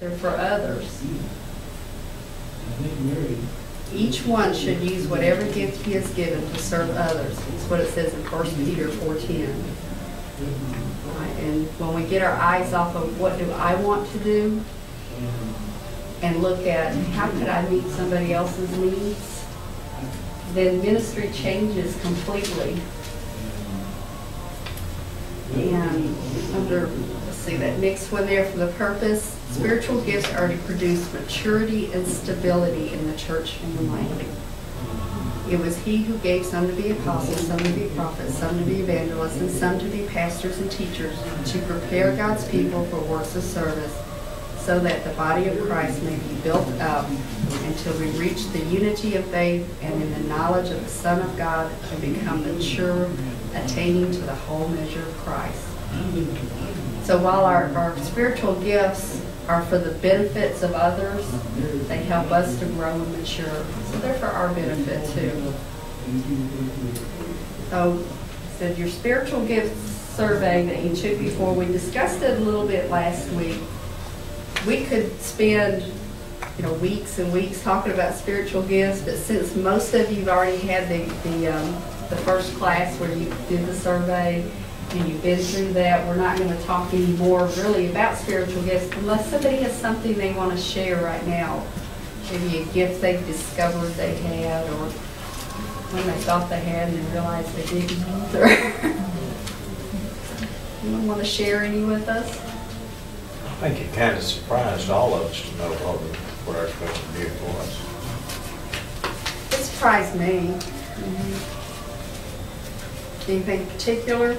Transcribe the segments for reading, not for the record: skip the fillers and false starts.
They're for others. Each one should use whatever gift he has given to serve others. That's what it says in 1 Peter 4:10. And when we get our eyes off of what do I want to do and look at how could I meet somebody else's needs, then ministry changes completely. And under, let's see, that next one there, for the purpose, spiritual gifts are to produce maturity and stability in the church family. It was he who gave some to be apostles, some to be prophets, some to be evangelists, and some to be pastors and teachers, to prepare God's people for works of service, so that the body of Christ may be built up until we reach the unity of faith and in the knowledge of the Son of God and become mature, attaining to the whole measure of Christ. So while our spiritual gifts are for the benefits of others, they help us to grow and mature. So they're for our benefit too. So, said your spiritual gifts survey that you took before, we discussed it a little bit last week. We could spend, weeks and weeks talking about spiritual gifts, but since most of you have already had the first class where you did the survey and you've been through that, we're not going to talk anymore really about spiritual gifts unless somebody has something they want to share right now. Maybe a gift they've discovered they had, or one they thought they had and realized they didn't. Or anyone want to share any with us? I think it kind of surprised all of us to know what our special gift was. It surprised me. Anything particular?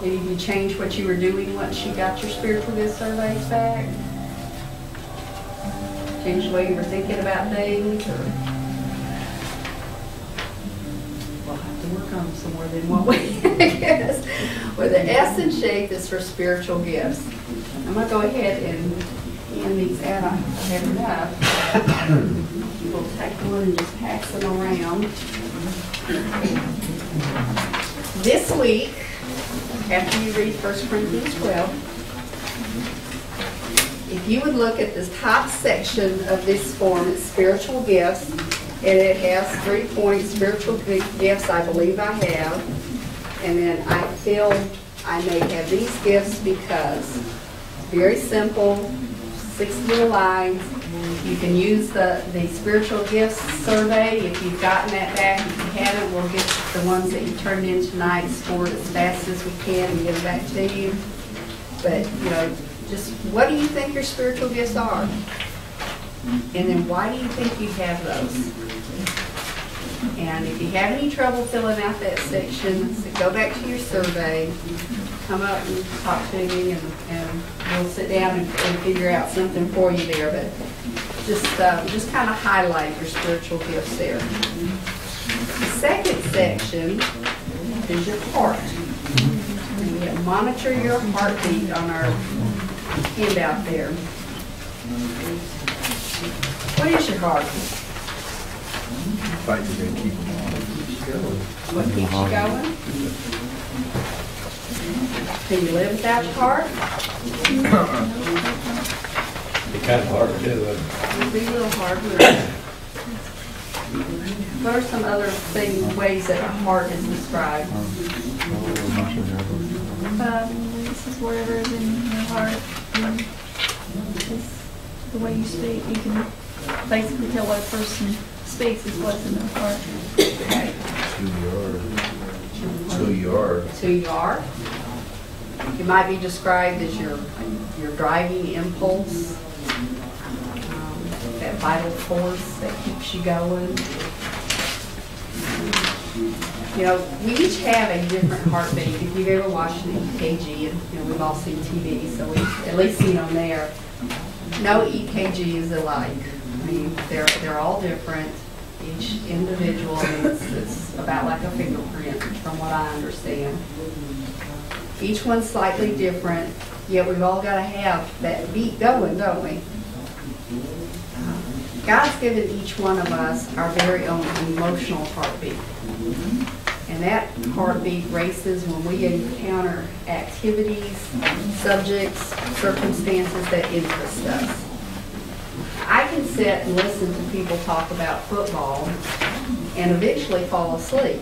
Maybe you changed what you were doing once you got your spiritual gift surveys back? Changed the way you were thinking about things? Or we'll have to work on them some more than what we guess. Well, the S in shape is for spiritual gifts. I'm going to go ahead and hand these out. I have enough. We'll take one and just pass them around. This week, after you read 1 Corinthians 12, if you would look at the top section of this form, it's spiritual gifts, and it has 3 points, spiritual gifts I believe I have, and then I feel I may have these gifts because. Very simple, 6 little lines. You can use the spiritual gifts survey. If you've gotten that back, if you haven't, we'll get the ones that you turned in tonight scored as fast as we can and get them back to you. But, just what do you think your spiritual gifts are? And then why do you think you have those? And if you have any trouble filling out that section, so go back to your survey, come up and talk to me, and we'll sit down and figure out something for you there. But just kind of highlight your spiritual gifts there. The second section is your heart. And we monitor your heartbeat on our handout there. What is your heart? Fight to keep them on. What keeps you going? Can you live without your heart? It's kind of hard to do, isn't it? It'd be a little hard. What are some other ways that a heart is described? This is whatever is in your heart. The way you speak, you can basically tell what a person speaks is what's in their heart. Okay. Who you are. It's who you are. You might be described as your driving impulse, that vital force that keeps you going. We each have a different heartbeat. If you've ever watched an EKG, and we've all seen TV, so we've at least seen them there. No EKG is alike. I mean, they're all different. Each individual, it's about like a fingerprint, from what I understand. Each one's slightly different, yet we've all got to have that beat going, don't we? God's given each one of us our very own emotional heartbeat. And And that heartbeat races when we encounter activities, subjects, circumstances that interest us. I can sit and listen to people talk about football and eventually fall asleep.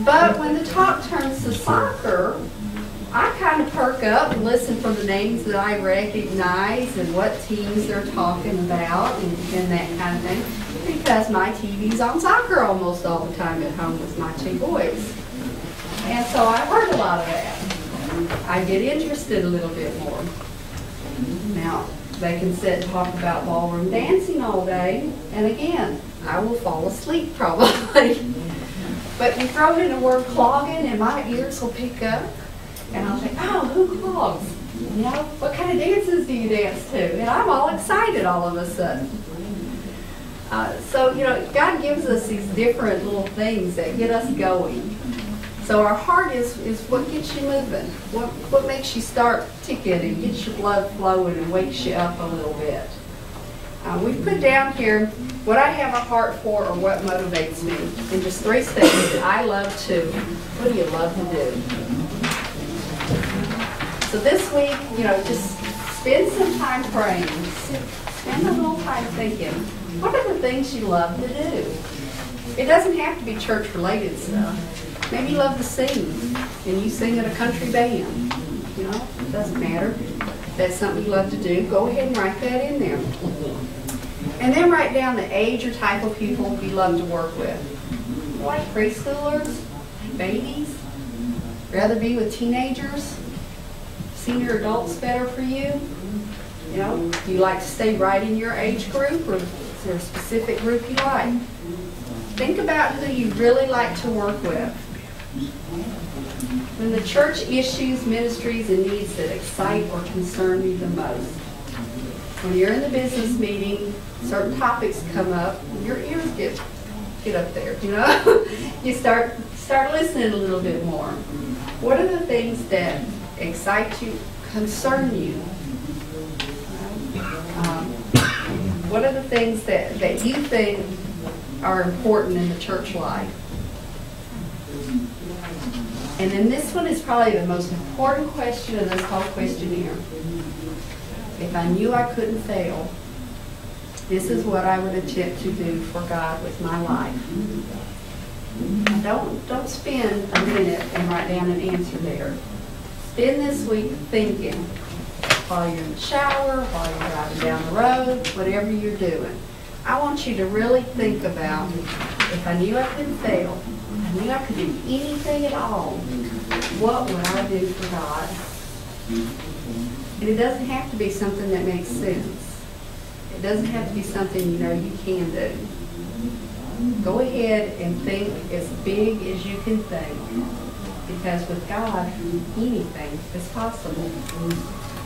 But when the talk turns to soccer, I kind of perk up and listen for the names that I recognize and what teams they're talking about and that kind of thing, because my TV's on soccer almost all the time at home with my two boys. And so I heard a lot of that. I get interested a little bit more. Now, they can sit and talk about ballroom dancing all day, and again, I will fall asleep probably. But you throw in the word clogging and my ears will pick up, and I'll think, oh, who clogs? You know, what kind of dances do you dance to? And I'm all excited all of a sudden. So, you know, God gives us these different little things that get us going. So our heart is what gets you moving, what makes you start ticking and gets your blood flowing and wakes you up a little bit. We put down here what I have a heart for or what motivates me in just 3 statements. I love to. What do you love to do? So this week, you know, just spend some time praying. Spend a little time thinking, what are the things you love to do? It doesn't have to be church-related stuff. Maybe you love to sing, and you sing in a country band. You know, it doesn't matter. If that's something you love to do, go ahead and write that in there. And then write down the age or type of people you love to work with. Like preschoolers, babies, rather be with teenagers, senior adults better for you. You know, do you like to stay right in your age group, or is there a specific group you like? Think about who you really like to work with. When the church issues, ministries, and needs that excite or concern you the most. When you're in the business meeting, certain topics come up, your ears get up there, you know? You start listening a little bit more. What are the things that excite you, concern you? What are the things that you think are important in the church life? And then this one is probably the most important question of this whole questionnaire. If I knew I couldn't fail, this is what I would attempt to do for God with my life. Don't spend a minute and write down an answer there. Spend this week thinking while you're in the shower, while you're driving down the road, whatever you're doing. I want you to really think about, if I knew I couldn't fail, if I knew I could do anything at all, what would I do for God? And it doesn't have to be something that makes sense. It doesn't have to be something you know you can do. Go ahead and think as big as you can think, because with God, anything is possible.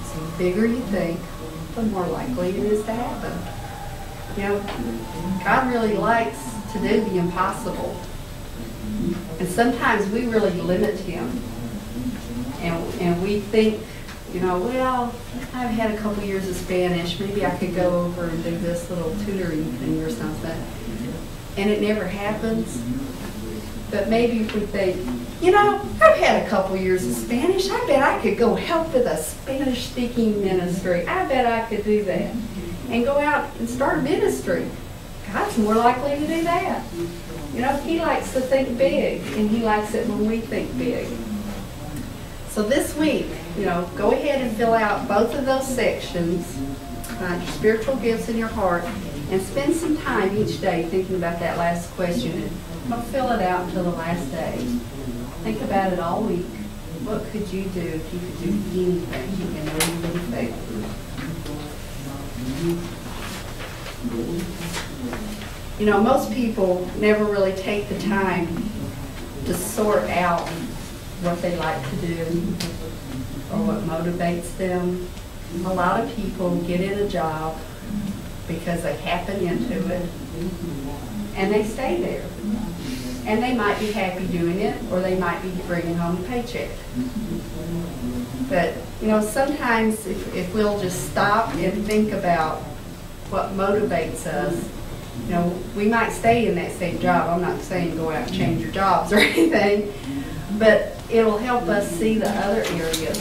So the bigger you think, the more likely it is to happen. You know, God really likes to do the impossible. And sometimes we really limit Him. And we think, you know, well, I've had a couple years of Spanish. Maybe I could go over and do this little tutoring thing or something. And it never happens. But maybe if we think, you know, I've had a couple years of Spanish. I bet I could go help with a Spanish-speaking ministry. I bet I could do that. And go out and start a ministry. God's more likely to do that. You know, He likes to think big, and He likes it when we think big. So this week, you know, go ahead and fill out both of those sections, your spiritual gifts in your heart, and spend some time each day thinking about that last question. And don't fill it out until the last day. Think about it all week. What could you do if you could do anything and know you wouldn't fail? You know, most people never really take the time to sort out what they like to do or what motivates them. A lot of people get in a job because they happen into it and they stay there. And they might be happy doing it, or they might be bringing home a paycheck. But, you know, sometimes if we'll just stop and think about what motivates us You know, we might stay in that same job. I'm not saying go out and change your jobs or anything, but it'll help us see the other areas